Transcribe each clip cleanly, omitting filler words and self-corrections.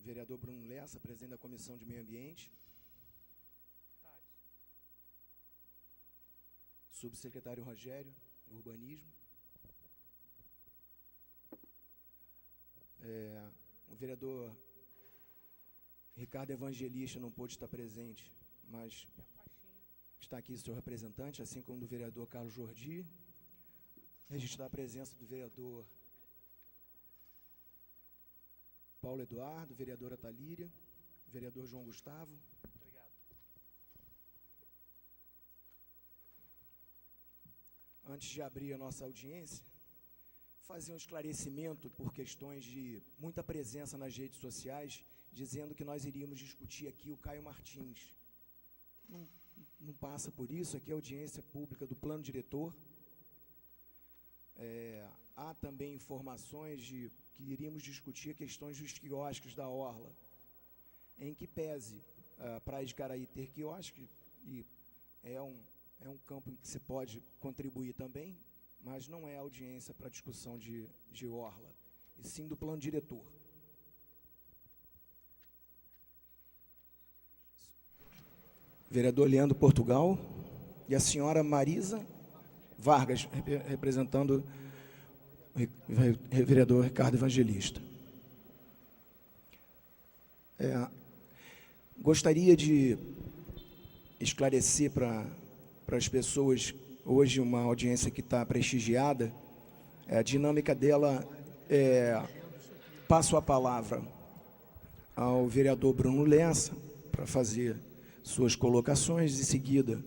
vereador Bruno Lessa, presidente da Comissão de Meio Ambiente. Subsecretário Rogério, Urbanismo. O vereador Ricardo Evangelista não pôde estar presente, mas está aqui seu representante, assim como do vereador Carlos Jordi. Registrar a presença do vereador Paulo Eduardo, vereadora Talíria, vereador João Gustavo. Obrigado. Antes de abrir a nossa audiência, fazer um esclarecimento por questões de muita presença nas redes sociais, dizendo que nós iríamos discutir aqui o Caio Martins. Não passa por isso, aqui é audiência pública do plano diretor. Há também informações de que iríamos discutir questões dos quiosques da Orla, em que pese a Praia de Caraí ter quiosque, e é um campo em que se pode contribuir também, mas não é audiência para discussão de Orla, e sim do plano diretor. Vereador Leandro Portugal e a senhora Marisa Vargas, representando o vereador Ricardo Evangelista. Gostaria de esclarecer para as pessoas, hoje uma audiência que está prestigiada, a dinâmica dela passo a palavra ao vereador Bruno Lessa para fazer suas colocações, em seguida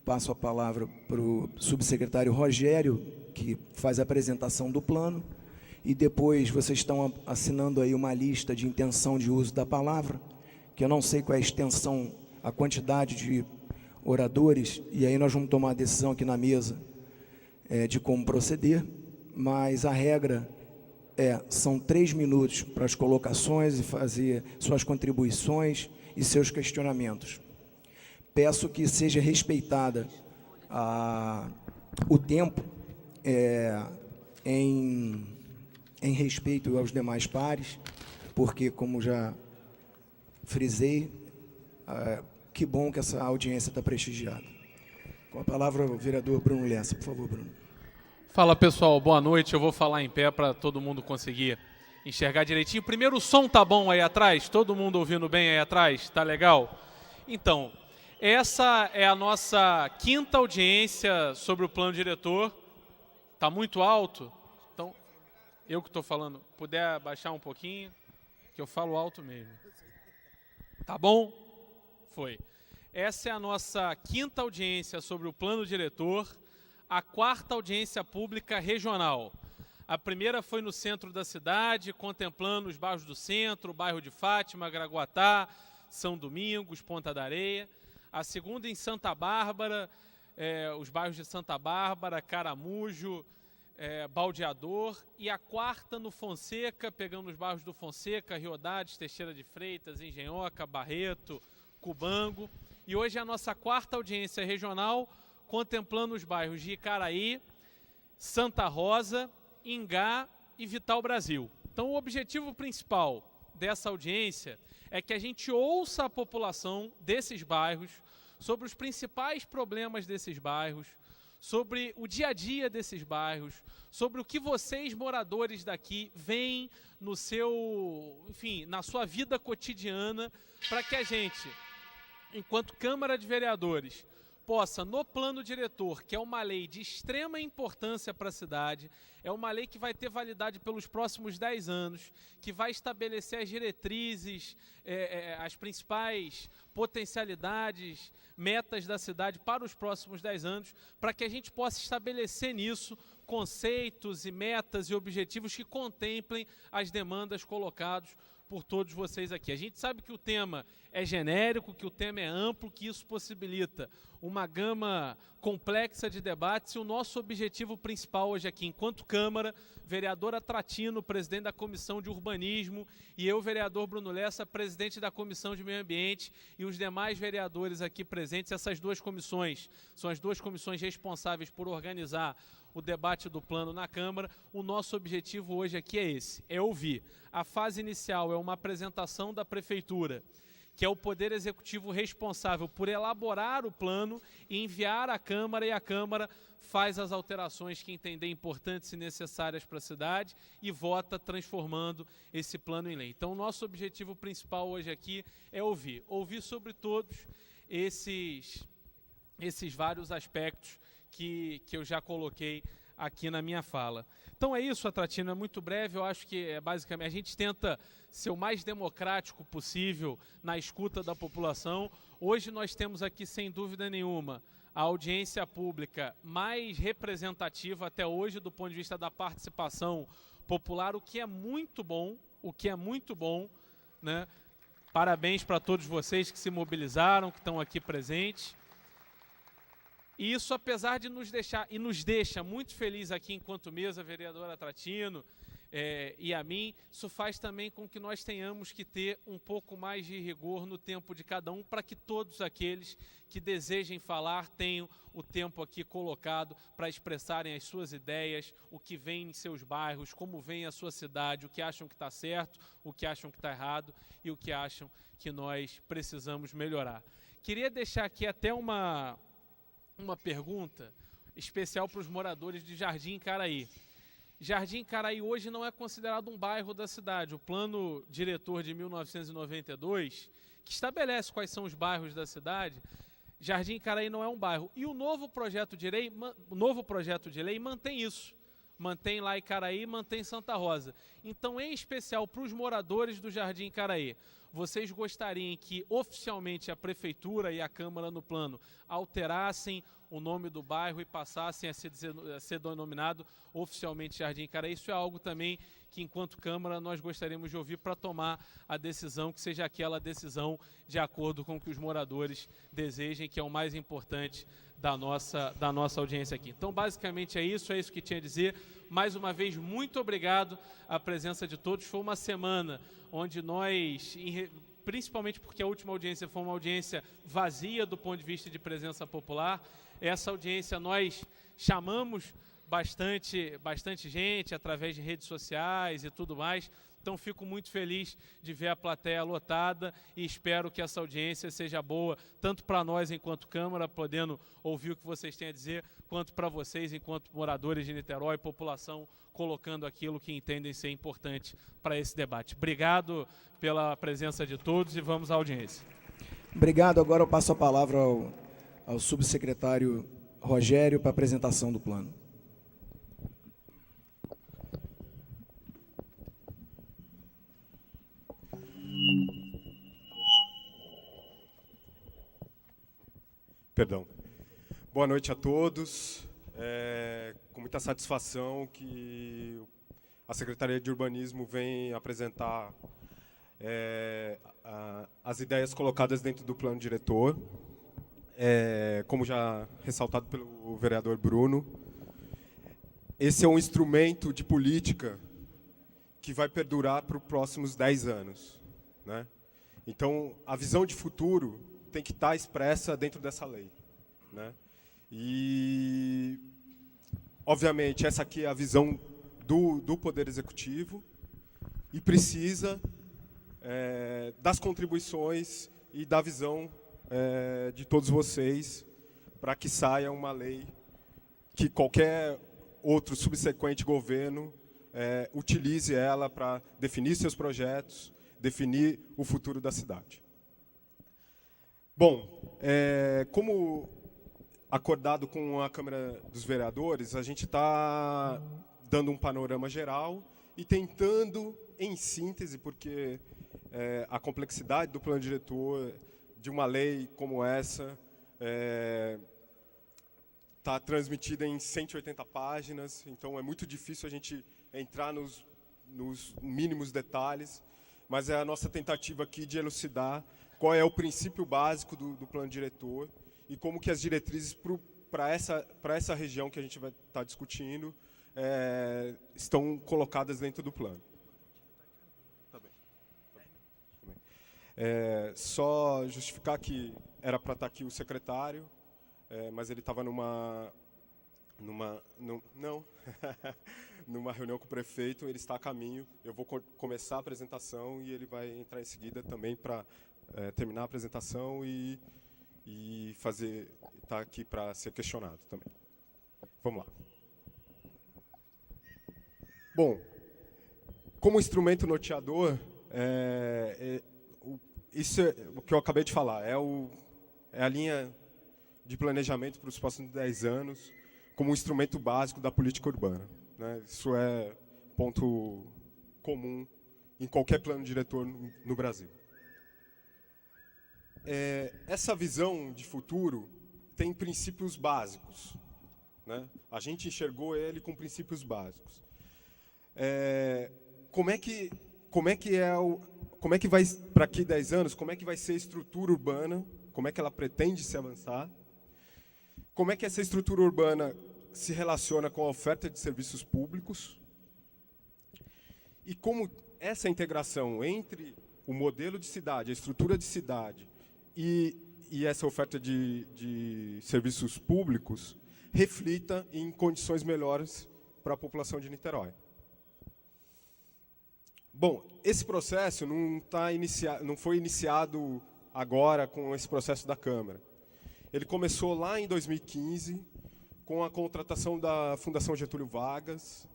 passo a palavra para o subsecretário Rogério, que faz a apresentação do plano, e depois vocês estão assinando aí uma lista de intenção de uso da palavra, que eu não sei qual é a extensão, a quantidade de oradores, e aí nós vamos tomar a decisão aqui na mesa de como proceder, mas a regra são 3 minutos para as colocações e fazer suas contribuições e seus questionamentos. Peço que seja respeitada o tempo em respeito aos demais pares, porque, como já frisei, que bom que essa audiência está prestigiada. Com a palavra, o vereador Bruno Lessa. Por favor, Bruno. Fala, pessoal. Boa noite. Eu vou falar em pé para todo mundo conseguir enxergar direitinho. Primeiro, o som tá bom aí atrás? Todo mundo ouvindo bem aí atrás? Tá legal? Então, essa é a nossa 5ª audiência sobre o plano diretor. Tá muito alto? Então, eu que estou falando, puder baixar um pouquinho, que eu falo alto mesmo. Tá bom? Foi. Essa é a nossa 5ª audiência sobre o plano diretor, a 4ª audiência pública regional. A primeira foi no centro da cidade, contemplando os bairros do centro, o bairro de Fátima, Gragoatá, São Domingos, Ponta da Areia. A segunda em Santa Bárbara, os bairros de Santa Bárbara, Caramujo, Baldeador. E a 4ª no Fonseca, pegando os bairros do Fonseca, Riodades, Teixeira de Freitas, Engenhoca, Barreto, Cubango. E hoje é a nossa 4ª audiência regional, contemplando os bairros de Icaraí, Santa Rosa, Ingá e Vital Brasil. Então, o objetivo principal dessa audiência é que a gente ouça a população desses bairros sobre os principais problemas desses bairros, sobre o dia a dia desses bairros, sobre o que vocês, moradores daqui, veem no na sua vida cotidiana, para que a gente, enquanto Câmara de Vereadores, possa, no plano diretor, que é uma lei de extrema importância para a cidade, é uma lei que vai ter validade pelos próximos 10 anos, que vai estabelecer as diretrizes, as principais potencialidades, metas da cidade para os próximos 10 anos, para que a gente possa estabelecer nisso conceitos e metas e objetivos que contemplem as demandas colocadas por todos vocês aqui. A gente sabe que o tema é genérico, que o tema é amplo, que isso possibilita uma gama complexa de debates, e o nosso objetivo principal hoje aqui, enquanto Câmara, vereadora Tratino, presidente da Comissão de Urbanismo, e eu, vereador Bruno Lessa, presidente da Comissão de Meio Ambiente, e os demais vereadores aqui presentes, essas 2 comissões, são as 2 comissões responsáveis por organizar o debate do plano na Câmara. O nosso objetivo hoje aqui é esse, é ouvir. A fase inicial é uma apresentação da Prefeitura, que é o Poder Executivo responsável por elaborar o plano e enviar à Câmara, e a Câmara faz as alterações que entender importantes e necessárias para a cidade e vota transformando esse plano em lei. Então, o nosso objetivo principal hoje aqui é ouvir sobre todos esses vários aspectos que eu já coloquei aqui na minha fala. Então é isso, Atratino, é muito breve, eu acho que é basicamente, a gente tenta ser o mais democrático possível na escuta da população. Hoje nós temos aqui, sem dúvida nenhuma, a audiência pública mais representativa até hoje do ponto de vista da participação popular, o que é muito bom, né? Parabéns para todos vocês que se mobilizaram, que estão aqui presentes. E isso, apesar de nos deixa muito feliz aqui enquanto mesa, vereador Atratino e a mim, isso faz também com que nós tenhamos que ter um pouco mais de rigor no tempo de cada um, para que todos aqueles que desejem falar tenham o tempo aqui colocado para expressarem as suas ideias, o que vem em seus bairros, como vem a sua cidade, o que acham que está certo, o que acham que está errado e o que acham que nós precisamos melhorar. Queria deixar aqui até uma pergunta especial para os moradores de Jardim Caraí. Jardim Caraí hoje não é considerado um bairro da cidade. O plano diretor de 1992, que estabelece quais são os bairros da cidade, Jardim Caraí não é um bairro. E o novo projeto de lei mantém isso. Mantém lá Icaraí, mantém Santa Rosa. Então, em especial para os moradores do Jardim Caraí, vocês gostariam que oficialmente a Prefeitura e a Câmara no plano alterassem o nome do bairro e passassem a ser denominado oficialmente Jardim Caraí? Isso é algo também que, enquanto Câmara, nós gostaríamos de ouvir para tomar a decisão, que seja aquela decisão de acordo com o que os moradores desejem, que é o mais importante da nossa audiência aqui. Então, basicamente é isso que tinha a dizer. Mais uma vez, muito obrigado à presença de todos. Foi uma semana onde nós, principalmente porque a última audiência foi uma audiência vazia do ponto de vista de presença popular, essa audiência nós chamamos bastante gente através de redes sociais e tudo mais. Então, fico muito feliz de ver a plateia lotada e espero que essa audiência seja boa, tanto para nós, enquanto Câmara, podendo ouvir o que vocês têm a dizer, quanto para vocês, enquanto moradores de Niterói, população, colocando aquilo que entendem ser importante para esse debate. Obrigado pela presença de todos e vamos à audiência. Obrigado. Agora eu passo a palavra ao subsecretário Rogério para a apresentação do plano. Perdão. Boa noite a todos. Com muita satisfação que a Secretaria de Urbanismo vem apresentar as ideias colocadas dentro do plano diretor. Como já ressaltado pelo vereador Bruno, esse é um instrumento de política que vai perdurar para os próximos 10 anos, né? Então, a visão de futuro tem que estar expressa dentro dessa lei, né? E, obviamente, essa aqui é a visão do Poder Executivo e precisa das contribuições e da visão de todos vocês para que saia uma lei que qualquer outro subsequente governo utilize ela para definir seus projetos, definir o futuro da cidade. Bom, como acordado com a Câmara dos Vereadores, a gente está dando um panorama geral e tentando, em síntese, porque a complexidade do plano diretor de uma lei como essa está transmitida em 180 páginas, então é muito difícil a gente entrar nos mínimos detalhes, mas é a nossa tentativa aqui de elucidar qual é o princípio básico do plano diretor e como que as diretrizes para essa região que a gente vai estar discutindo estão colocadas dentro do plano. Tá bem. Só justificar que era para estar aqui o secretário, mas ele estava numa reunião com o prefeito, ele está a caminho. Eu vou começar a apresentação e ele vai entrar em seguida também para terminar a apresentação e está aqui para ser questionado também. Vamos lá. Bom, como instrumento norteador, isso é o que eu acabei de falar, é a linha de planejamento para os próximos 10 anos, como um instrumento básico da política urbana, né? Isso é ponto comum em qualquer plano diretor no Brasil. Essa visão de futuro tem princípios básicos, né? A gente enxergou ele com princípios básicos. Como é que vai, para aqui 10 anos, como é que vai ser a estrutura urbana, como é que ela pretende se avançar, como é que essa estrutura urbana se relaciona com a oferta de serviços públicos e como essa integração entre o modelo de cidade, a estrutura de cidade e essa oferta de serviços públicos reflita em condições melhores para a população de Niterói. Bom, esse processo não foi iniciado agora com esse processo da Câmara. Ele começou lá em 2015, com a contratação da Fundação Getúlio Vargas,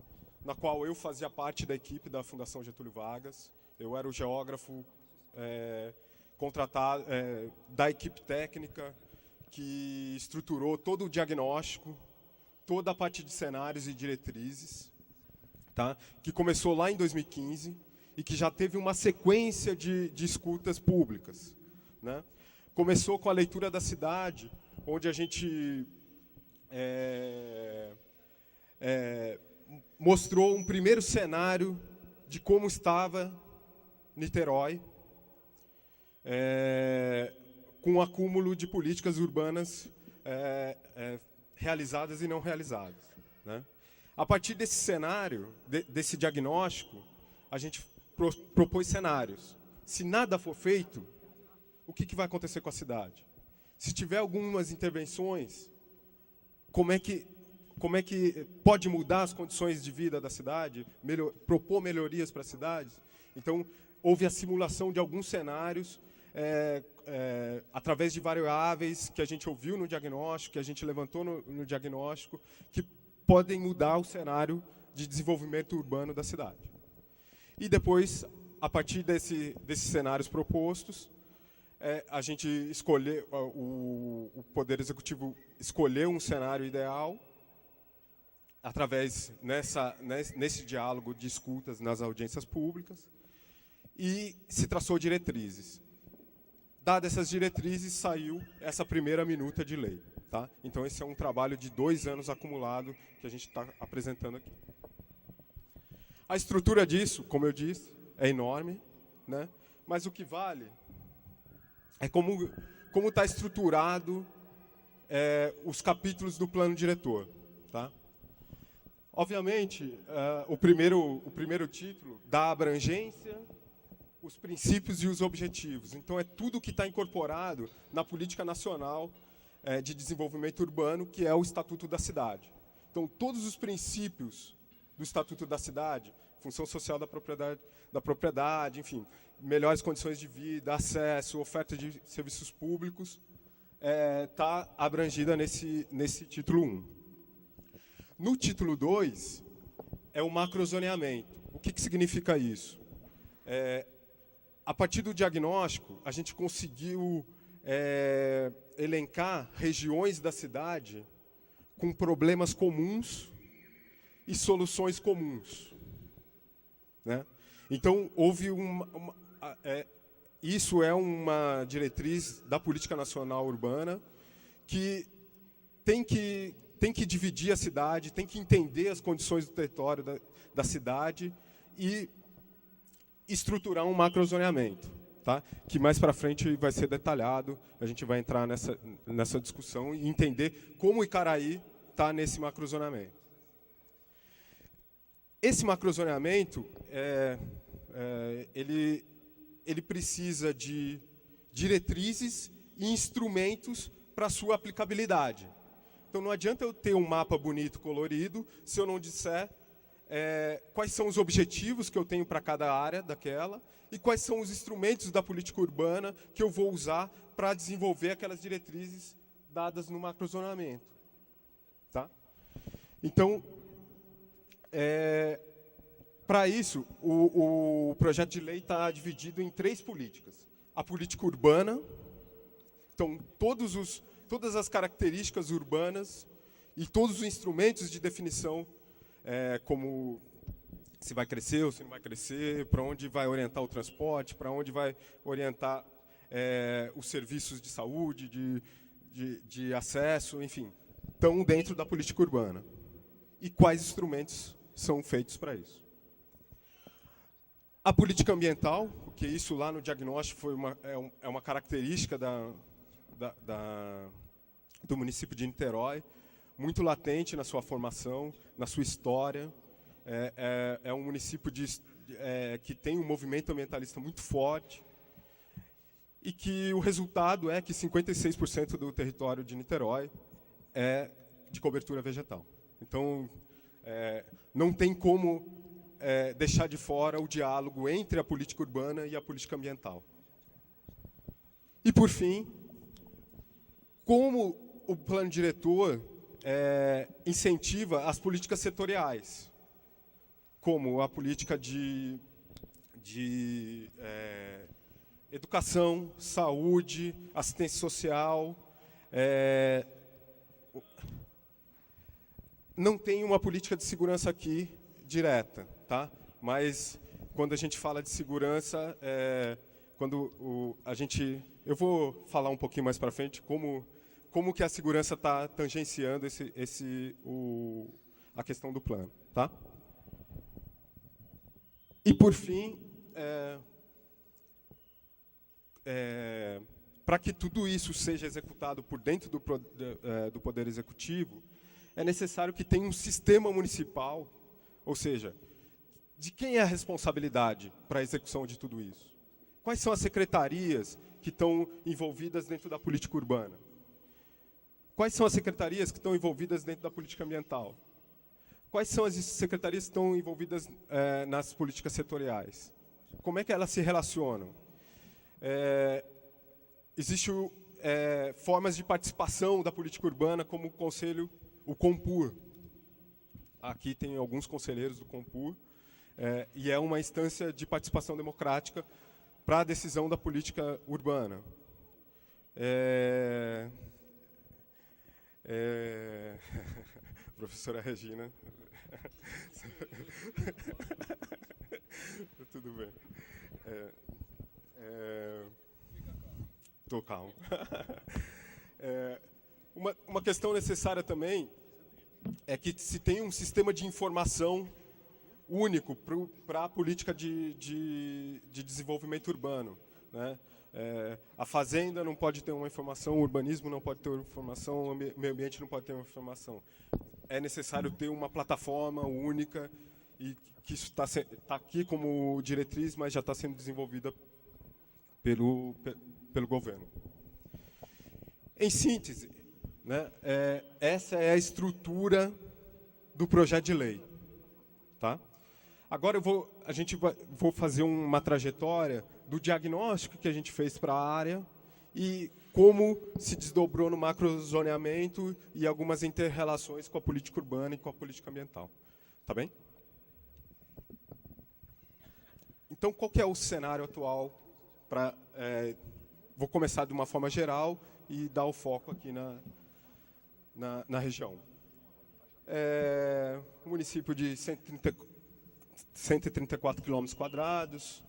na qual eu fazia parte da equipe da Fundação Getúlio Vargas. Eu era o geógrafo contratado da equipe técnica que estruturou todo o diagnóstico, toda a parte de cenários e diretrizes, tá? Que começou lá em 2015 e que já teve uma sequência de escutas públicas, né? Começou com a leitura da cidade, onde a gente mostrou um primeiro cenário de como estava Niterói, com um acúmulo de políticas urbanas realizadas e não realizadas, né? A partir desse cenário, desse diagnóstico, a gente propôs cenários. Se nada for feito, o que vai acontecer com a cidade? Se tiver algumas intervenções, como é que pode mudar as condições de vida da cidade, propor melhorias para a cidade? Então, houve a simulação de alguns cenários, através de variáveis que a gente ouviu no diagnóstico, que a gente levantou no diagnóstico, que podem mudar o cenário de desenvolvimento urbano da cidade. E depois, a partir desses cenários propostos, a gente escolheu, o Poder Executivo escolheu um cenário ideal, através nesse diálogo de escutas nas audiências públicas, e se traçou diretrizes. Dadas essas diretrizes, saiu essa primeira minuta de lei, tá? Então, esse é um trabalho de 2 anos acumulado que a gente está apresentando aqui. A estrutura disso, como eu disse, é enorme, né? Mas o que vale é como está estruturado os capítulos do plano diretor, tá? Obviamente, o primeiro título dá abrangência, os princípios e os objetivos. Então, é tudo que está incorporado na Política Nacional de Desenvolvimento Urbano, que é o Estatuto da Cidade. Então, todos os princípios do Estatuto da Cidade, função social da propriedade, enfim, melhores condições de vida, acesso, oferta de serviços públicos, está abrangida nesse título 1. No título 2, é o macrozoneamento. O que significa isso? A partir do diagnóstico, a gente conseguiu elencar regiões da cidade com problemas comuns e soluções comuns, né? Então, houve isso é uma diretriz da Política Nacional Urbana que tem que dividir a cidade, tem que entender as condições do território da cidade e estruturar um macrozoneamento, tá? Que mais para frente vai ser detalhado, a gente vai entrar nessa discussão e entender como Icaraí está nesse macrozoneamento. Esse macrozoneamento, ele precisa de diretrizes e instrumentos para sua aplicabilidade. Então, não adianta eu ter um mapa bonito, colorido, se eu não disser quais são os objetivos que eu tenho para cada área daquela e quais são os instrumentos da política urbana que eu vou usar para desenvolver aquelas diretrizes dadas no macrozonamento. Tá? Então, para isso, o projeto de lei está dividido em 3 políticas. A política urbana, então todas as características urbanas e todos os instrumentos de definição, como se vai crescer ou se não vai crescer, para onde vai orientar o transporte, para onde vai orientar os serviços de saúde, de acesso, enfim, estão dentro da política urbana. E quais instrumentos são feitos para isso? A política ambiental, porque isso lá no diagnóstico é uma característica do município de Niterói, muito latente na sua formação, na sua história. É um município que tem um movimento ambientalista muito forte e que o resultado é que 56% do território de Niterói é de cobertura vegetal. Então, não tem como deixar de fora o diálogo entre a política urbana e a política ambiental. E, por fim, como o plano diretor incentiva as políticas setoriais, como a política de educação, saúde, assistência social. Não tem uma política de segurança aqui direta, tá? Mas quando a gente fala de segurança, eu vou falar um pouquinho mais para frente como que a segurança está tangenciando a questão do plano, tá? E por fim, para que tudo isso seja executado por dentro do Poder Executivo, é necessário que tenha um sistema municipal, ou seja, de quem é a responsabilidade para a execução de tudo isso? Quais são as secretarias que estão envolvidas dentro da política urbana? Quais são as secretarias que estão envolvidas dentro da política ambiental? Quais são as secretarias que estão envolvidas nas políticas setoriais? Como é que elas se relacionam? Existem formas de participação da política urbana, como o conselho, o Compur. Aqui tem alguns conselheiros do Compur, e é uma instância de participação democrática para a decisão da política urbana. Professora Regina. Tudo bem. Estou calmo. Uma questão necessária também é que se tem um sistema de informação único para a política de desenvolvimento urbano, né? A fazenda não pode ter uma informação, o urbanismo não pode ter uma informação, o meio ambiente não pode ter uma informação. É necessário ter uma plataforma única e que isso está aqui como diretriz, mas já está sendo desenvolvida pelo governo. Em síntese, né, essa é a estrutura do projeto de lei. Tá? Agora vou fazer uma trajetória do diagnóstico que a gente fez para a área e como se desdobrou no macrozoneamento e algumas inter-relações com a política urbana e com a política ambiental. Tá bem? Então, qual que é o cenário atual? Vou começar de uma forma geral e dar o foco aqui na região. Um município de 134 quilômetros quadrados,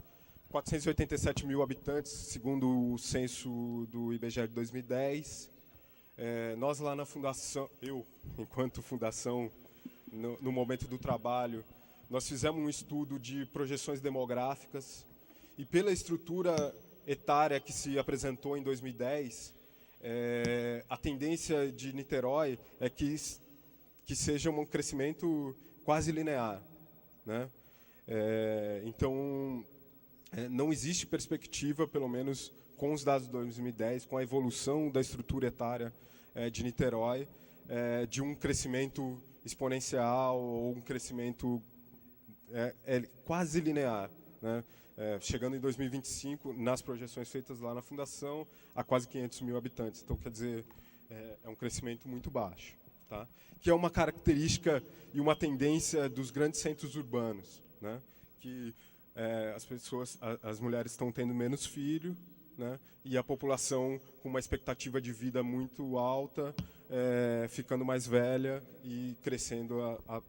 487 mil habitantes, segundo o censo do IBGE de 2010. Nós lá na fundação, eu, enquanto fundação, no momento do trabalho, nós fizemos um estudo de projeções demográficas e pela estrutura etária que se apresentou em 2010, a tendência de Niterói é que seja um crescimento quase linear, né? Então, não existe perspectiva, pelo menos com os dados de 2010, com a evolução da estrutura etária de Niterói, de um crescimento exponencial ou um crescimento quase linear, né? Chegando em 2025, nas projeções feitas lá na Fundação, a quase 500 mil habitantes. Então, quer dizer, é um crescimento muito baixo, tá? Que é uma característica e uma tendência dos grandes centros urbanos, né? Que as mulheres estão tendo menos filho, né? E a população com uma expectativa de vida muito alta, ficando mais velha e crescendo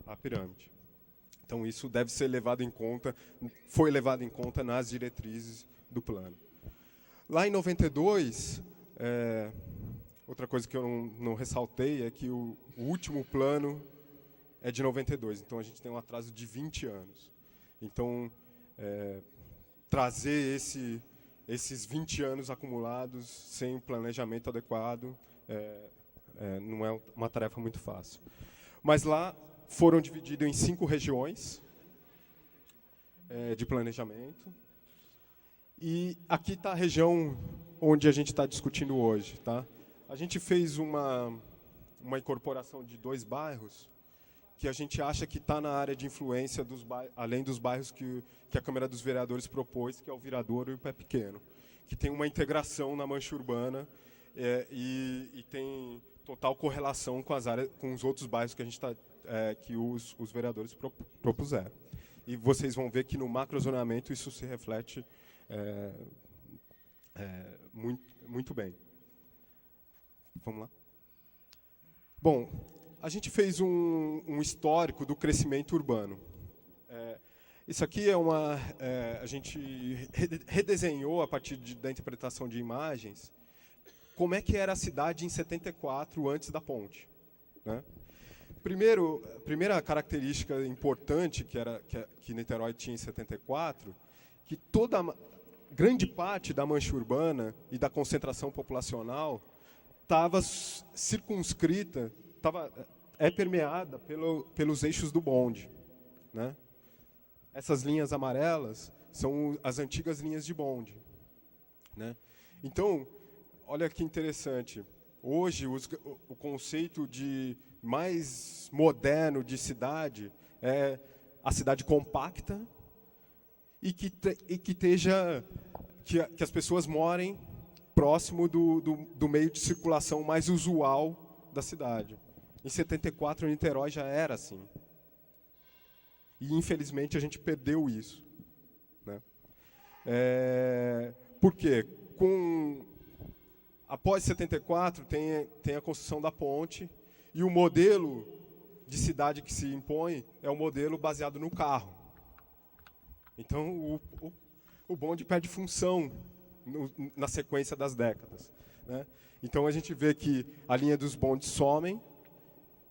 a pirâmide. Então, isso deve ser levado em conta, foi levado em conta nas diretrizes do plano. Lá em 92, outra coisa que eu não ressaltei é que o último plano é de 92, então a gente tem um atraso de 20 anos. Então, trazer esses 20 anos acumulados sem planejamento adequado não é uma tarefa muito fácil. Mas lá foram divididos em 5 regiões de planejamento. E aqui está a região onde a gente está discutindo hoje. Tá? A gente fez uma incorporação de 2 bairros que a gente acha que está na área de influência, além dos bairros que a Câmara dos Vereadores propôs, que é o Viradouro e o Pé Pequeno, que tem uma integração na mancha urbana e tem total correlação com os outros bairros que a gente que os vereadores propuseram. E vocês vão ver que no macrozonamento isso se reflete muito bem. Vamos lá? Bom, a gente fez um histórico do crescimento urbano. Isso aqui a gente redesenhou, a partir da interpretação de imagens, como é que era a cidade em 74, antes da ponte, né? Primeira característica importante que Niterói tinha em 74, que grande parte da mancha urbana e da concentração populacional estava circunscrita, permeada pelos eixos do bonde, né? Essas linhas amarelas são as antigas linhas de bonde, né? Então, olha que interessante. Hoje, o conceito mais moderno de cidade é a cidade compacta e que as pessoas morem próximo do meio de circulação mais usual da cidade. Em 74, Niterói já era assim. E, infelizmente, a gente perdeu isso, né? Por quê? Após 74, tem a construção da ponte, e o modelo de cidade que se impõe é um modelo baseado no carro. Então, o bonde perde função na sequência das décadas, né? Então, a gente vê que a linha dos bondes somem,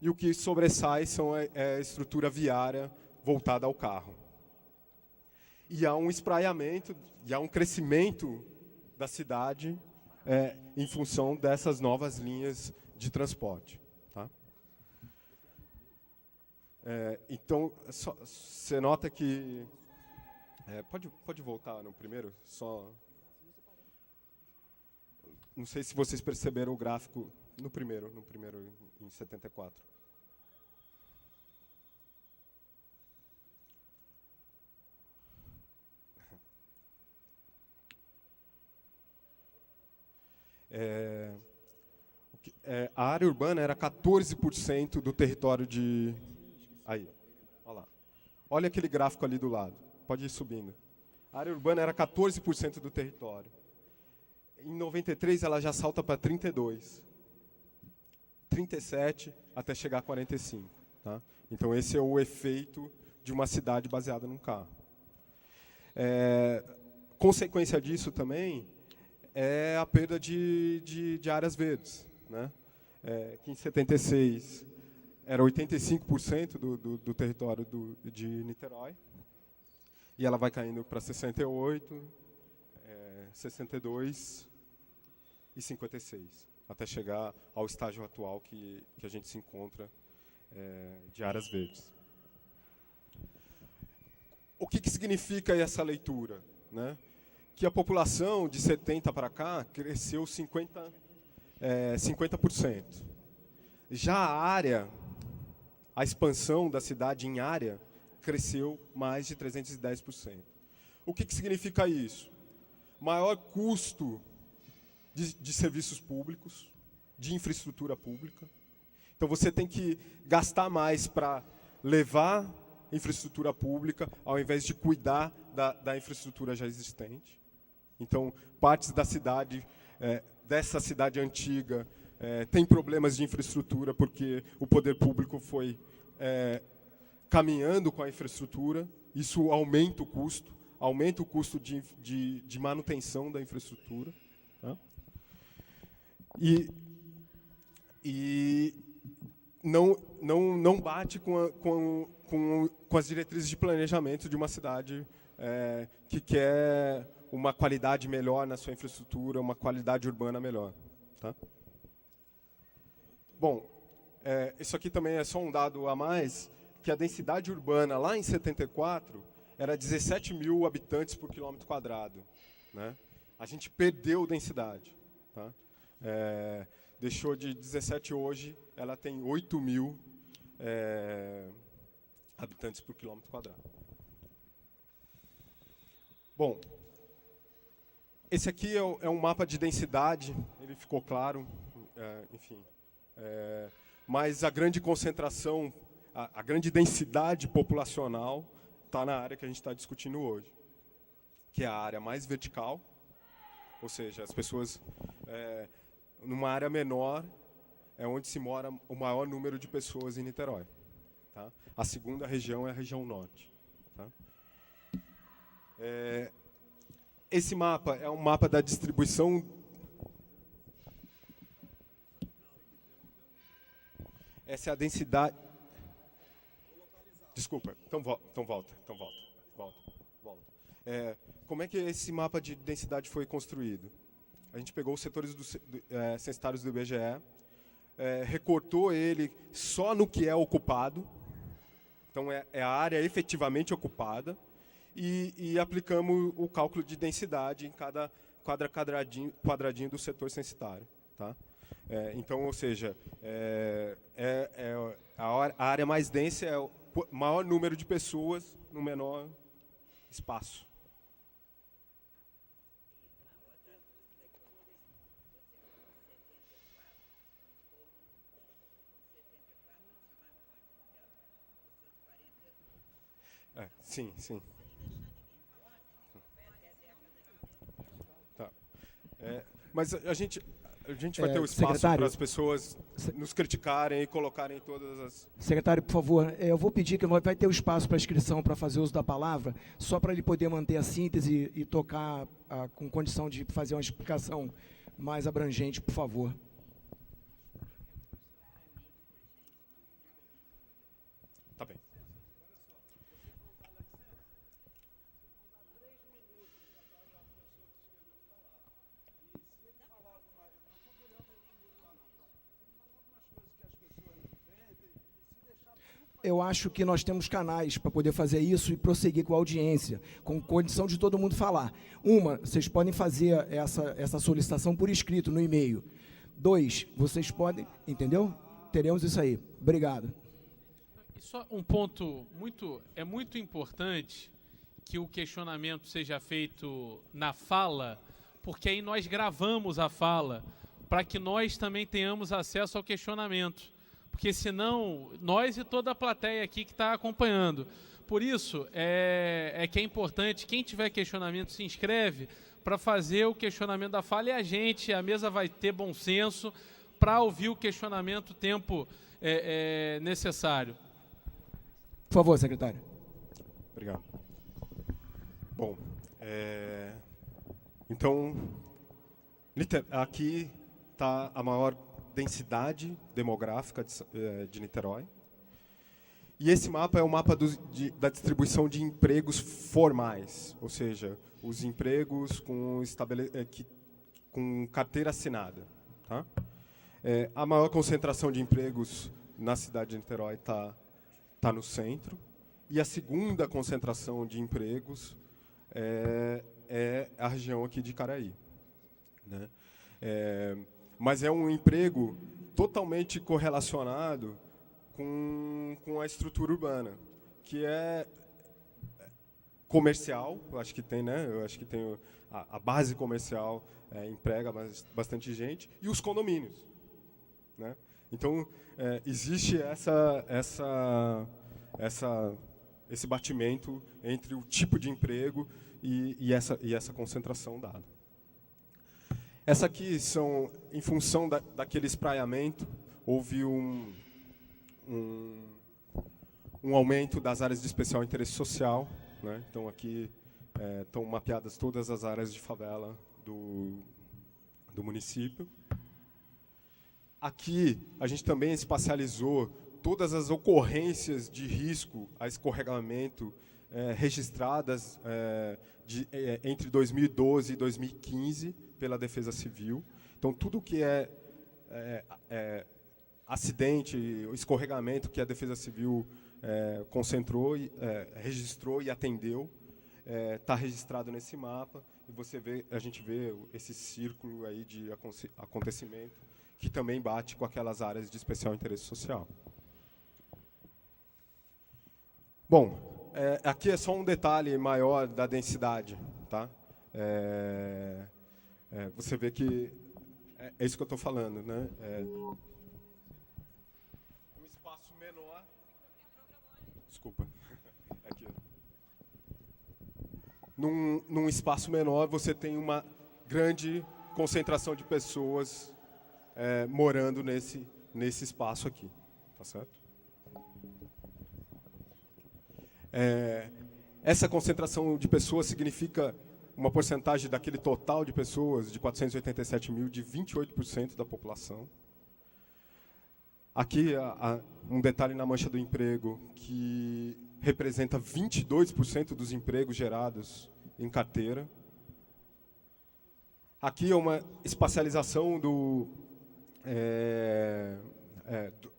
e o que sobressai é a estrutura viária voltada ao carro. E há um espraiamento, e há um crescimento da cidade em função dessas novas linhas de transporte. Tá? Então, você nota que... pode voltar no primeiro? Não sei se vocês perceberam o gráfico no primeiro em 74. A área urbana era 14% do território de... Aí, olha lá. Olha aquele gráfico ali do lado. Pode ir subindo. A área urbana era 14% do território. Em 93, ela já salta para 32%. 37% até chegar a 45%. Tá? Então, esse é o efeito de uma cidade baseada num carro. Consequência disso também é a perda de áreas verdes, né? Que em 76 era 85% do território de Niterói, e ela vai caindo para 68%, 62% e 56%, até chegar ao estágio atual que a gente se encontra de áreas verdes. O que significa essa leitura, né? Que a população de 70 para cá cresceu 50%. Já a área, a expansão da cidade em área, cresceu mais de 310%. O que significa isso? Maior custo de serviços públicos, de infraestrutura pública. Então, você tem que gastar mais para levar infraestrutura pública, ao invés de cuidar da infraestrutura já existente. Então, partes da cidade, dessa cidade antiga, tem problemas de infraestrutura, porque o poder público foi caminhando com a infraestrutura. Isso aumenta o custo de manutenção da infraestrutura. Tá? E não bate com as diretrizes de planejamento de uma cidade que quer uma qualidade melhor na sua infraestrutura, uma qualidade urbana melhor. Tá? Bom, isso aqui também é só um dado a mais, que a densidade urbana lá em 74 era 17 mil habitantes por quilômetro quadrado. Né? A gente perdeu densidade. Tá? Deixou de 17 hoje, ela tem 8 mil habitantes por quilômetro quadrado. Bom, esse aqui é um mapa de densidade, ele ficou claro, enfim. Mas a grande concentração, a grande densidade populacional está na área que a gente está discutindo hoje, que é a área mais vertical, ou seja, as pessoas, numa área menor, é onde se mora o maior número de pessoas em Niterói. Tá? A segunda região é a região norte. Tá? Esse mapa é um mapa da distribuição. Essa é a densidade. Desculpa, então volta. Como é que esse mapa de densidade foi construído? A gente pegou os setores censitários do IBGE, recortou ele só no que é ocupado, então é a área efetivamente ocupada, e aplicamos o cálculo de densidade em cada quadradinho do setor censitário. Tá? Então, ou seja, a área mais densa é o maior número de pessoas no menor espaço. Sim. Tá. Mas a gente vai ter o espaço para as pessoas nos criticarem e colocarem todas as... Secretário, por favor, eu vou pedir que vai ter o espaço para inscrição para fazer uso da palavra, só para ele poder manter a síntese e tocar com condição de fazer uma explicação mais abrangente, por favor. Tá bem. Eu acho que nós temos canais para poder fazer isso e prosseguir com a audiência, com condição de todo mundo falar. Vocês podem fazer essa solicitação por escrito, no e-mail. 2, vocês podem... Entendeu? Teremos isso aí. Obrigado. E só um ponto muito importante, que o questionamento seja feito na fala, porque aí nós gravamos a fala, para que nós também tenhamos acesso ao questionamento. Porque senão, nós e toda a plateia aqui que está acompanhando. Por isso, que é importante, quem tiver questionamento, se inscreve para fazer o questionamento da fala, e a mesa vai ter bom senso para ouvir o questionamento o tempo necessário. Por favor, secretário. Obrigado. Bom, então, aqui está a maior densidade demográfica de Niterói. E esse mapa é o mapa da distribuição de empregos formais, ou seja, os empregos com carteira assinada. Tá? A maior concentração de empregos na cidade de Niterói está no centro, e a segunda concentração de empregos é a região aqui de Caraí. Né? Mas é um emprego totalmente correlacionado com a estrutura urbana, que é comercial, eu acho que tem, né? Eu acho que tem a base comercial, emprega bastante gente, e os condomínios, né? Então, existe esse batimento entre o tipo de emprego e essa concentração dada. Essa aqui são, em função daquele espraiamento, houve um aumento das áreas de especial interesse social, né? Então, aqui estão mapeadas todas as áreas de favela do município. Aqui, a gente também espacializou todas as ocorrências de risco a escorregamento registradas entre 2012 e 2015 pela Defesa Civil. Então, tudo que é acidente, escorregamento que a Defesa Civil concentrou, registrou e atendeu, está registrado nesse mapa. E a gente vê esse círculo aí de acontecimento que também bate com aquelas áreas de especial interesse social. Bom, aqui é só um detalhe maior da densidade, tá? Você vê que é isso que eu estou falando, né? Um espaço menor. Desculpa. Aqui. Num espaço menor, você tem uma grande concentração de pessoas morando nesse espaço aqui, tá certo? Essa concentração de pessoas significa uma porcentagem daquele total de pessoas, de 487 mil, de 28% da população. Aqui, um detalhe na mancha do emprego, que representa 22% dos empregos gerados em carteira. Aqui é uma espacialização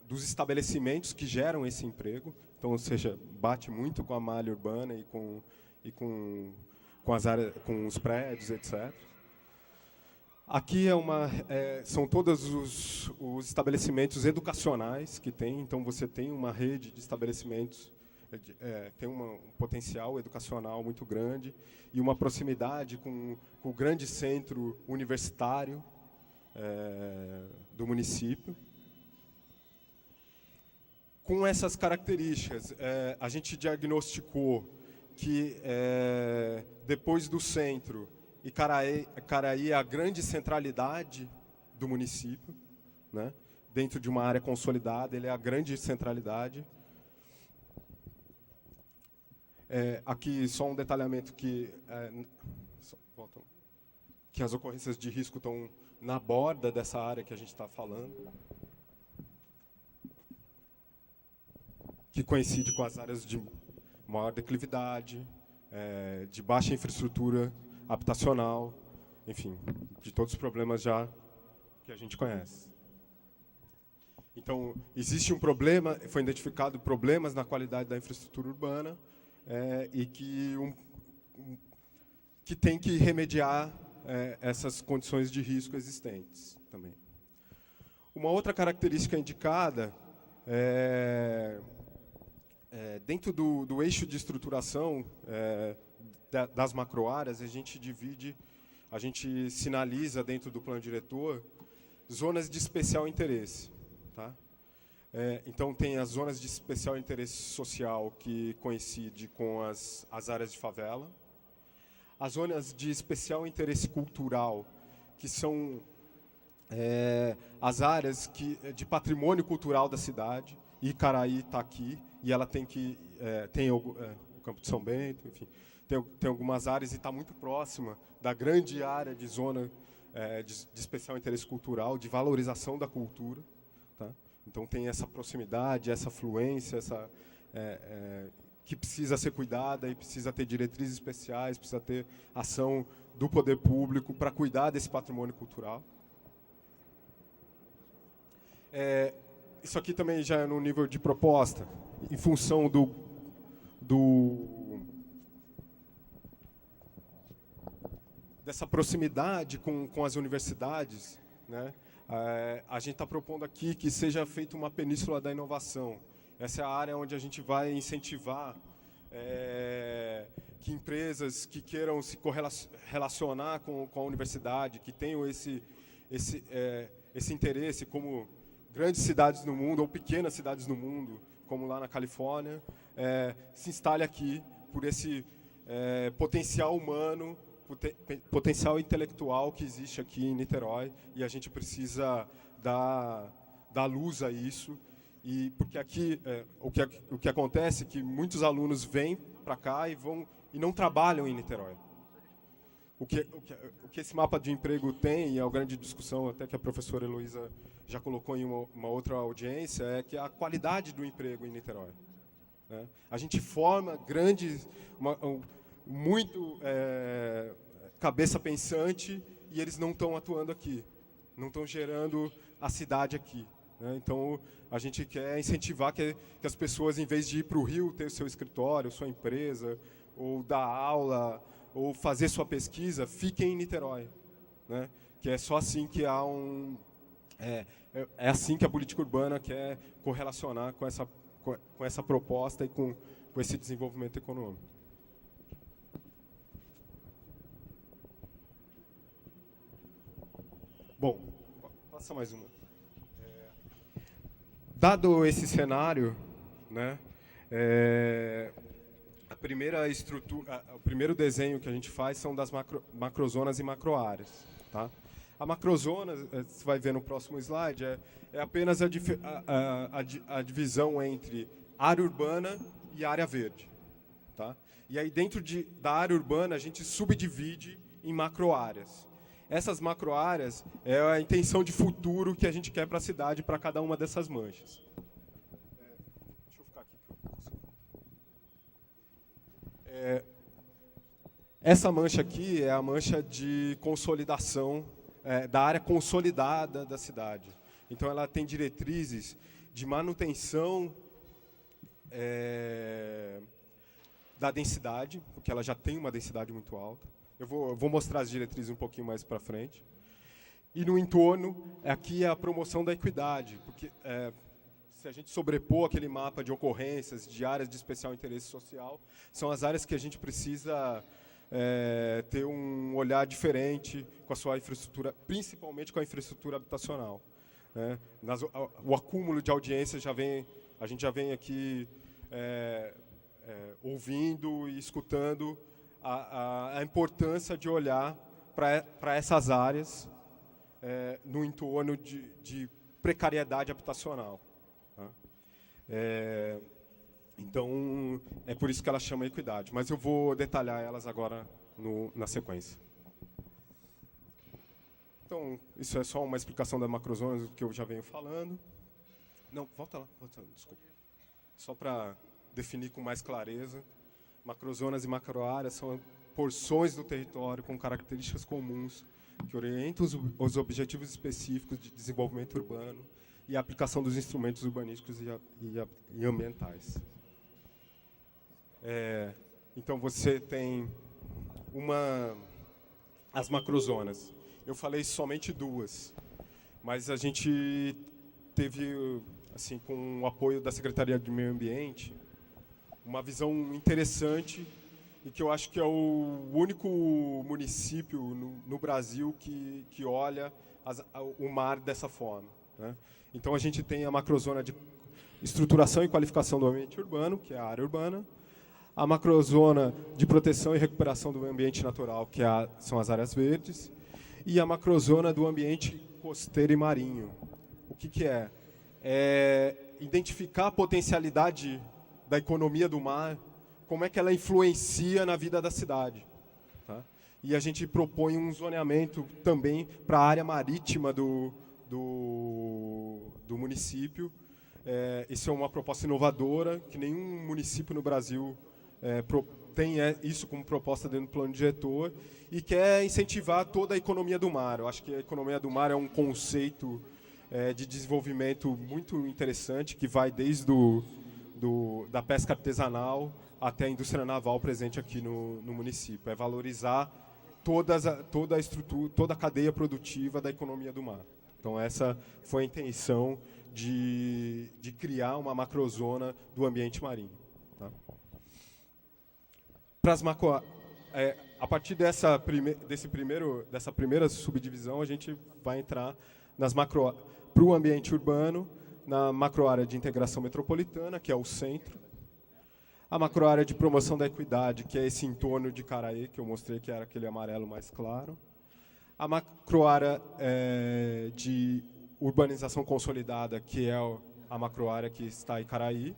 dos estabelecimentos que geram esse emprego. Então, ou seja, bate muito com a malha urbana e com as áreas, com os prédios, etc. Aqui são todos os estabelecimentos educacionais que tem. Então, você tem uma rede de estabelecimentos, tem um potencial educacional muito grande e uma proximidade com o grande centro universitário do município. Com essas características, a gente diagnosticou que, depois do centro, Icaraí é a grande centralidade do município, né? Dentro de uma área consolidada, ele é a grande centralidade. Aqui só um detalhamento que as ocorrências de risco estão na borda dessa área que a gente está falando, que coincide com as áreas de maior declividade, de baixa infraestrutura habitacional, enfim, de todos os problemas já que a gente conhece. Então, existe um problema, foi identificado problemas na qualidade da infraestrutura urbana e que tem que remediar essas condições de risco existentes também. Uma outra característica indicada dentro do eixo de estruturação das macroáreas, a gente sinaliza dentro do plano diretor zonas de especial interesse, tá? Então, tem as zonas de especial interesse social, que coincide com as áreas de favela. As zonas de especial interesse cultural, que são as áreas de patrimônio cultural da cidade. E Icaraí está aqui, e ela tem o Campo de São Bento, enfim, tem algumas áreas e está muito próxima da grande área de zona de especial interesse cultural, de valorização da cultura, tá? Então, tem essa proximidade, essa fluência, que precisa ser cuidada e precisa ter diretrizes especiais, precisa ter ação do poder público para cuidar desse patrimônio cultural. Isso aqui também já é no nível de proposta, em função dessa proximidade com as universidades, né? A gente está propondo aqui que seja feita uma península da inovação. Essa é a área onde a gente vai incentivar que empresas que queiram se relacionar com a universidade, que tenham esse interesse, como grandes cidades no mundo ou pequenas cidades no mundo, como lá na Califórnia, se instale aqui por esse potencial humano, potencial intelectual que existe aqui em Niterói, e a gente precisa dar luz a isso. E porque aqui o que acontece é que muitos alunos vêm para cá e não trabalham em Niterói. O que esse mapa de emprego tem, e é uma grande discussão até que a professora Heloísa já colocou em uma outra audiência, é que a qualidade do emprego em Niterói. Né? A gente forma muito cabeça pensante, e eles não estão atuando aqui, não estão gerando a cidade aqui. Né? Então, a gente quer incentivar que as pessoas, em vez de ir para o Rio ter o seu escritório, sua empresa, ou dar aula, ou fazer sua pesquisa, fiquem em Niterói. Né? Que é só assim que há é assim que a política urbana quer correlacionar com essa proposta e com esse desenvolvimento econômico. Bom, passa mais uma. Dado esse cenário, né, o primeiro desenho que a gente faz são das macrozonas e macroáreas. Tá? A macrozona, você vai ver no próximo slide, é apenas a divisão entre área urbana e área verde. Tá? E aí, dentro da área urbana, a gente subdivide em macroáreas. Essas macroáreas é a intenção de futuro que a gente quer para a cidade, para cada uma dessas manchas. Deixa eu ficar aqui. Essa mancha aqui é a mancha de consolidação, da área consolidada da cidade. Então, ela tem diretrizes de manutenção da densidade, porque ela já tem uma densidade muito alta. Eu vou mostrar as diretrizes um pouquinho mais para frente. E no entorno, aqui é a promoção da equidade, porque se a gente sobrepor aquele mapa de ocorrências, de áreas de especial interesse social, são as áreas que a gente precisa ter um olhar diferente com a sua infraestrutura, principalmente com a infraestrutura habitacional. Né? O acúmulo de audiências a gente já vem aqui ouvindo e escutando a importância de olhar para essas áreas no entorno de precariedade habitacional. Tá? Então, é por isso que ela chama equidade. Mas eu vou detalhar elas agora na sequência. Então, isso é só uma explicação da macrozona que eu já venho falando. Não, volta lá, desculpa. Só para definir com mais clareza. Macrozonas e macroáreas são porções do território com características comuns que orientam os objetivos específicos de desenvolvimento urbano e a aplicação dos instrumentos urbanísticos e ambientais. Então, você tem as macrozonas. Eu falei somente duas, mas a gente teve, assim, com o apoio da Secretaria de Meio Ambiente, uma visão interessante e que eu acho que é o único município no Brasil que olha o mar dessa forma. Né? Então, a gente tem a macrozona de estruturação e qualificação do ambiente urbano, que é a área urbana, a macrozona de proteção e recuperação do ambiente natural, que são as áreas verdes, e a macrozona do ambiente costeiro e marinho. O que é? É identificar a potencialidade da economia do mar, como é que ela influencia na vida da cidade. Tá? E a gente propõe um zoneamento também para a área marítima do município. Isso é uma proposta inovadora, que nenhum município no Brasil tem isso como proposta dentro do plano diretor, e quer incentivar toda a economia do mar. Eu acho que a economia do mar é um conceito de desenvolvimento muito interessante, que vai desde da pesca artesanal até a indústria naval presente aqui no município. É valorizar toda a estrutura, toda a cadeia produtiva da economia do mar. Então, essa foi a intenção de criar uma macrozona do ambiente marinho. Tá? A partir dessa primeira subdivisão, a gente vai entrar para o ambiente urbano, na macroárea de integração metropolitana, que é o centro, a macroárea de promoção da equidade, que é esse entorno de Caraí, que eu mostrei que era aquele amarelo mais claro, a macroárea de urbanização consolidada, que é a macroárea que está em Caraí,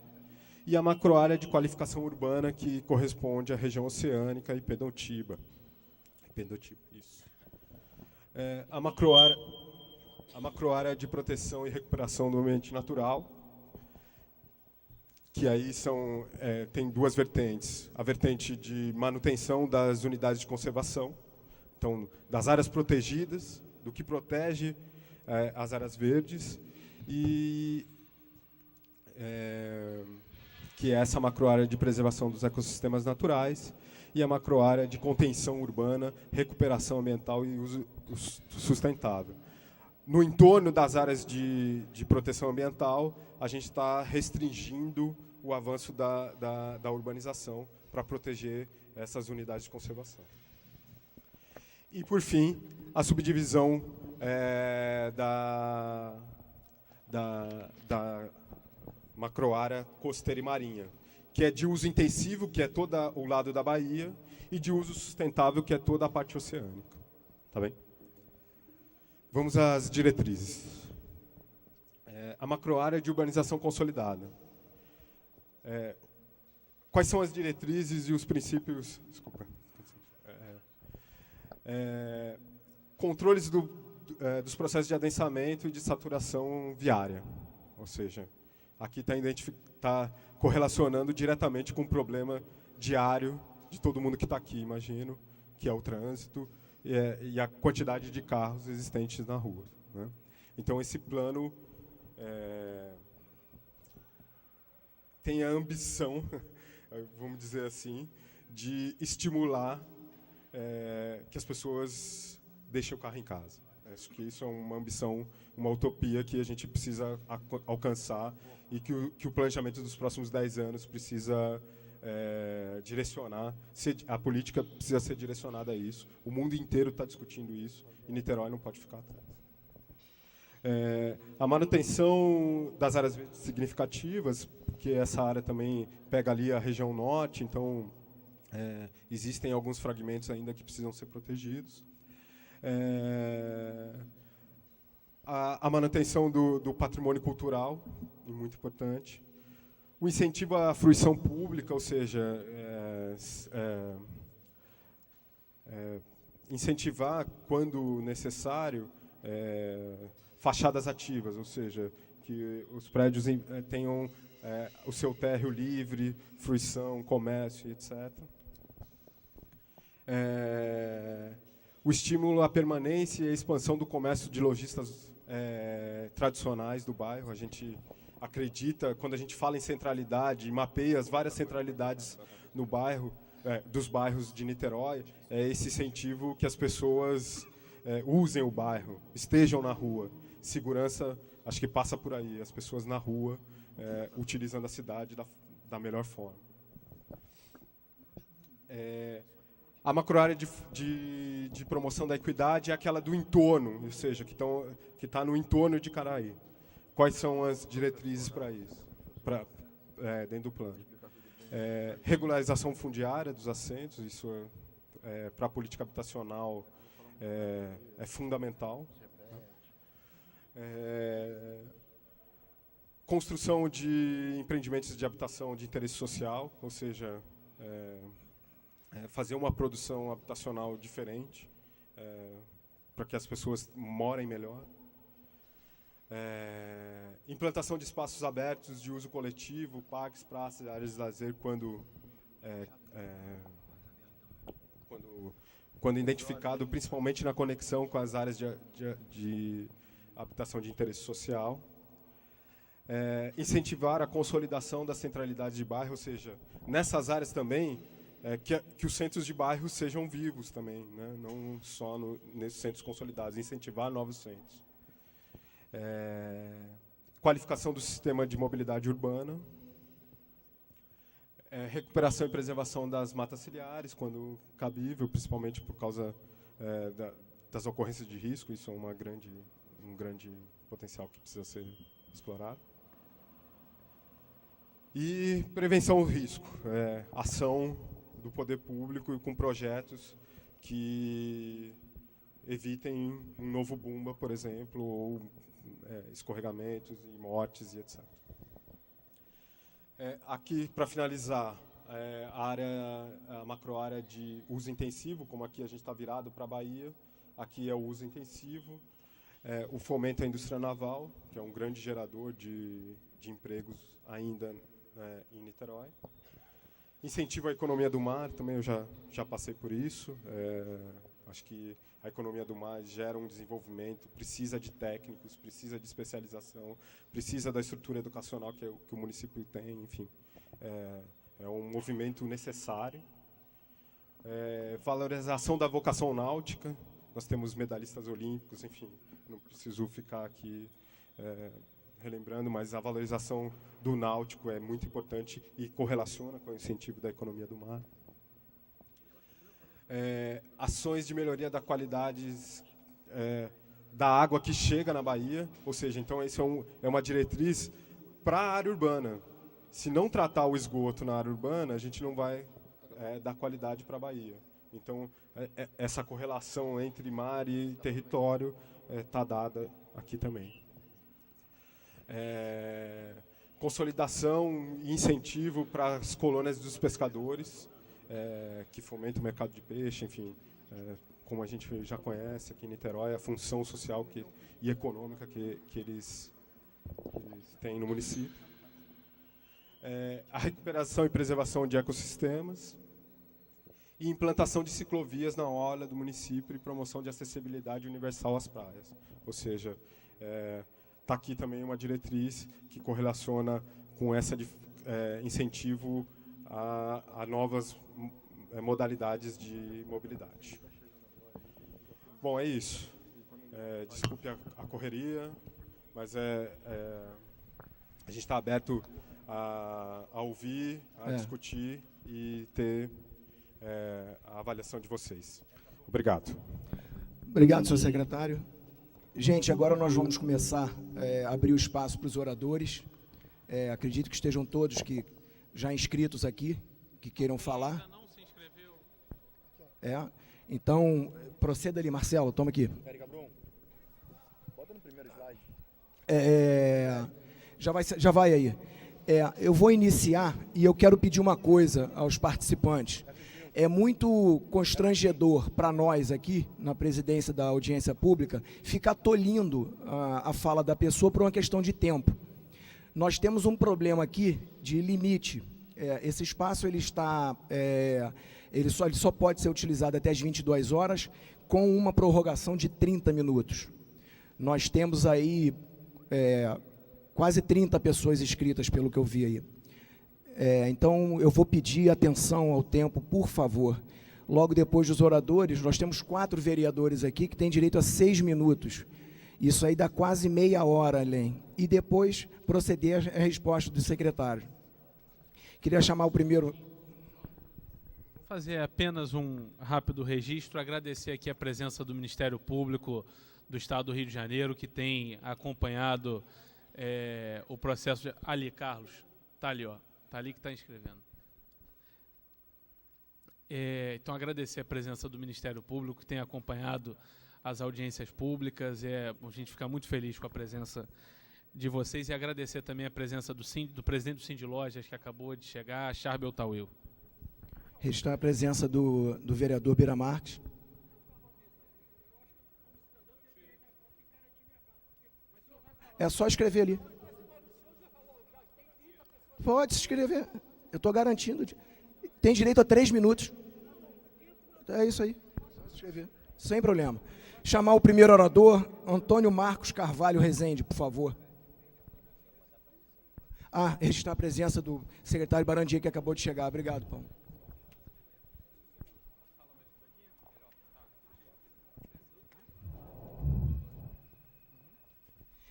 e a macroárea de qualificação urbana, que corresponde à região oceânica e Pendotiba. Isso. A macroárea de proteção e recuperação do ambiente natural, que aí tem duas vertentes. A vertente de manutenção das unidades de conservação, então, das áreas protegidas, do que protege as áreas verdes, e que é essa macroárea de preservação dos ecossistemas naturais, e a macroárea de contenção urbana, recuperação ambiental e uso sustentável. No entorno das áreas de proteção ambiental, a gente está restringindo o avanço da urbanização para proteger essas unidades de conservação. E, por fim, a subdivisão da macroárea costeira e marinha, que é de uso intensivo, que é todo o lado da Bahia, e de uso sustentável, que é toda a parte oceânica. Tá bem? Vamos às diretrizes. A macroárea de urbanização consolidada. Quais são as diretrizes e os princípios? Desculpa. Controles dos processos de adensamento e de saturação viária. Ou seja, aqui está correlacionando diretamente com o problema diário de todo mundo que está aqui, imagino, que é o trânsito e a quantidade de carros existentes na rua. Né? Então, esse plano tem a ambição, vamos dizer assim, de estimular que as pessoas deixem o carro em casa. Acho que isso é uma ambição, uma utopia que a gente precisa alcançar e que o planejamento dos próximos 10 anos precisa direcionar. A política precisa ser direcionada a isso. O mundo inteiro está discutindo isso e Niterói não pode ficar atrás. A manutenção das áreas verdes significativas, porque essa área também pega ali a região norte, então existem alguns fragmentos ainda que precisam ser protegidos. A manutenção do patrimônio cultural, muito importante. O incentivo à fruição pública, ou seja, incentivar, quando necessário, fachadas ativas, ou seja, que os prédios tenham o seu térreo livre, fruição, comércio, etc. O estímulo à permanência e à expansão do comércio de lojistas tradicionais do bairro. A gente acredita, quando a gente fala em centralidade, mapeia as várias centralidades no bairro, dos bairros de Niterói, é esse incentivo que as pessoas usem o bairro, estejam na rua. Segurança, acho que passa por aí, as pessoas na rua, utilizando a cidade da melhor forma. A macroárea de promoção da equidade é aquela do entorno, ou seja, que está no entorno de Caraí. Quais são as diretrizes para isso, dentro do plano? Regularização fundiária dos assentos, isso para a política habitacional é fundamental. Construção de empreendimentos de habitação de interesse social, ou seja, fazer uma produção habitacional diferente, para que as pessoas morem melhor. Implantação de espaços abertos de uso coletivo, parques, praças, áreas de lazer, quando identificado, principalmente na conexão com as áreas de habitação de interesse social. Incentivar a consolidação das centralidades de bairro, ou seja, nessas áreas também, que os centros de bairro sejam vivos também, né? Não só nesses centros consolidados, incentivar novos centros. Qualificação do sistema de mobilidade urbana, recuperação e preservação das matas ciliares, quando cabível, principalmente por causa das ocorrências de risco. Isso é um grande potencial que precisa ser explorado. E prevenção ao risco, ação do poder público com projetos que evitem um novo Bumba, por exemplo, ou escorregamentos e mortes e etc. Aqui, para finalizar, a macroárea de uso intensivo, como aqui a gente está virado para a Bahia, aqui é o uso intensivo, o fomento à indústria naval, que é um grande gerador de empregos ainda em Niterói. Incentivo à economia do mar, também eu já passei por isso. Acho que a economia do mar gera um desenvolvimento, precisa de técnicos, precisa de especialização, precisa da estrutura educacional que o município tem, enfim. É um movimento necessário. Valorização da vocação náutica, nós temos medalhistas olímpicos, enfim, não preciso ficar aqui relembrando, mas a valorização do náutico é muito importante e correlaciona com o incentivo da economia do mar. Ações de melhoria da qualidade da água que chega na Bahia, ou seja, então isso é uma diretriz para a área urbana. Se não tratar o esgoto na área urbana, a gente não vai dar qualidade para a Bahia. Então, essa correlação entre mar e território está dada aqui também. Consolidação e incentivo para as colônias dos pescadores, que fomenta o mercado de peixe, enfim, como a gente já conhece aqui em Niterói, a função social e econômica que eles têm no município. A recuperação e preservação de ecossistemas e implantação de ciclovias na orla do município e promoção de acessibilidade universal às praias. Ou seja, está aqui também uma diretriz que correlaciona com essa incentivo a novas modalidades de mobilidade. Bom, é isso. Desculpe a correria, mas a gente está aberto a ouvir, a discutir e ter a avaliação de vocês. Obrigado. Obrigado, senhor secretário. Gente, agora nós vamos começar a abrir o espaço para os oradores. Acredito que estejam todos já inscritos aqui, que queiram falar. Ainda não se inscreveu. Então, proceda ali, Marcelo, toma aqui. Bota no primeiro slide. Já vai aí. Eu vou iniciar e eu quero pedir uma coisa aos participantes. É muito constrangedor para nós aqui, na presidência da audiência pública, ficar tolhindo a fala da pessoa por uma questão de tempo. Nós temos um problema aqui de limite. Esse espaço ele só pode ser utilizado até as 22 horas, com uma prorrogação de 30 minutos. Nós temos aí quase 30 pessoas inscritas, pelo que eu vi aí. Então, eu vou pedir atenção ao tempo, por favor. Logo depois dos oradores, nós temos 4 vereadores aqui que têm direito a 6 minutos. Isso aí dá quase meia hora além. E depois proceder à resposta do secretário. Queria chamar o primeiro... Vou fazer apenas um rápido registro, agradecer aqui a presença do Ministério Público do Estado do Rio de Janeiro, que tem acompanhado o processo de... Ali, Carlos, está ali, ó. Está ali que está inscrevendo. Então, agradecer a presença do Ministério Público, que tem acompanhado as audiências públicas. A gente fica muito feliz com a presença de vocês e agradecer também a presença do presidente do Cindy Lojas, que acabou de chegar, Charbel Tawil. Registrar a presença do vereador Bira Marques. É só escrever ali. Pode se inscrever. Eu estou garantindo. Tem direito a 3 minutos. É isso aí. Só se inscrever. Sem problema. Chamar o primeiro orador, Antônio Marcos Carvalho Rezende, por favor. Registrar a presença do secretário Barandia, que acabou de chegar. Obrigado, Paulo.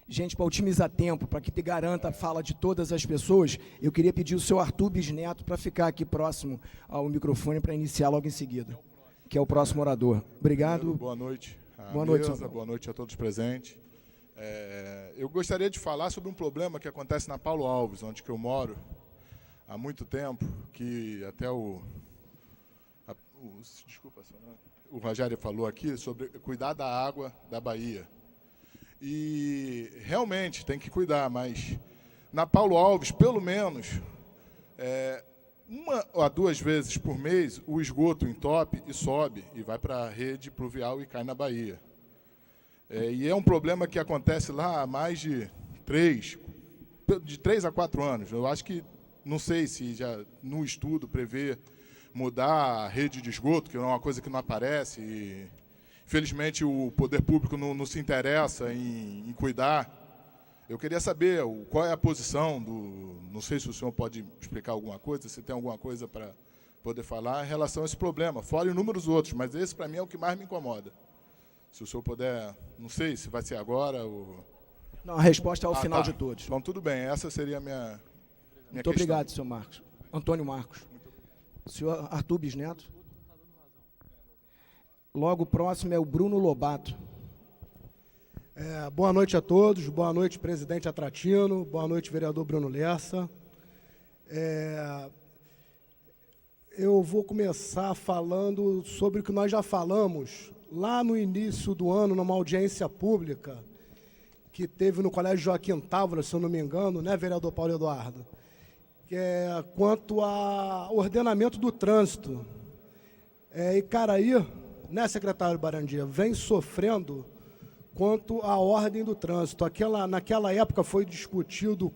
Gente, para otimizar tempo, para que te garanta a fala de todas as pessoas, eu queria pedir o seu Arthur Bisneto para ficar aqui próximo ao microfone para iniciar logo em seguida, que é o próximo orador. Obrigado. Boa noite. Boa noite, mesa, boa noite a todos presentes. Eu gostaria de falar sobre um problema que acontece na Paulo Alves, onde que eu moro há muito tempo, que até o Rogério falou aqui, sobre cuidar da água da Bahia. E realmente tem que cuidar, mas na Paulo Alves, pelo menos, uma ou duas vezes por mês, o esgoto entope e sobe, e vai para a rede pluvial e cai na Bahia. E é um problema que acontece lá há mais de 3 a 4 anos. Eu acho que, não sei se já no estudo prevê mudar a rede de esgoto, que é uma coisa que não aparece, e infelizmente o poder público não se interessa em cuidar. Eu queria saber qual é a posição do... Não sei se o senhor pode explicar alguma coisa, se tem alguma coisa para poder falar em relação a esse problema, fora inúmeros outros, mas esse, para mim, é o que mais me incomoda. Se o senhor puder... Não sei se vai ser agora ou... Não, a resposta é ao final de todos. Então, tudo bem. Essa seria a minha Muito obrigado, senhor Marcos. Antônio Marcos. O senhor Arthur Bisneto. Logo próximo é o Bruno Lobato. Boa noite a todos, boa noite, presidente Atratino, boa noite, vereador Bruno Lessa. Eu vou começar falando sobre o que nós já falamos lá no início do ano, numa audiência pública que teve no Colégio Joaquim Távora, se eu não me engano, né, vereador Paulo Eduardo? Que é quanto ao ordenamento do trânsito. Icaraí, né, secretário Barandia, vem sofrendo quanto à ordem do trânsito. Naquela época foi discutido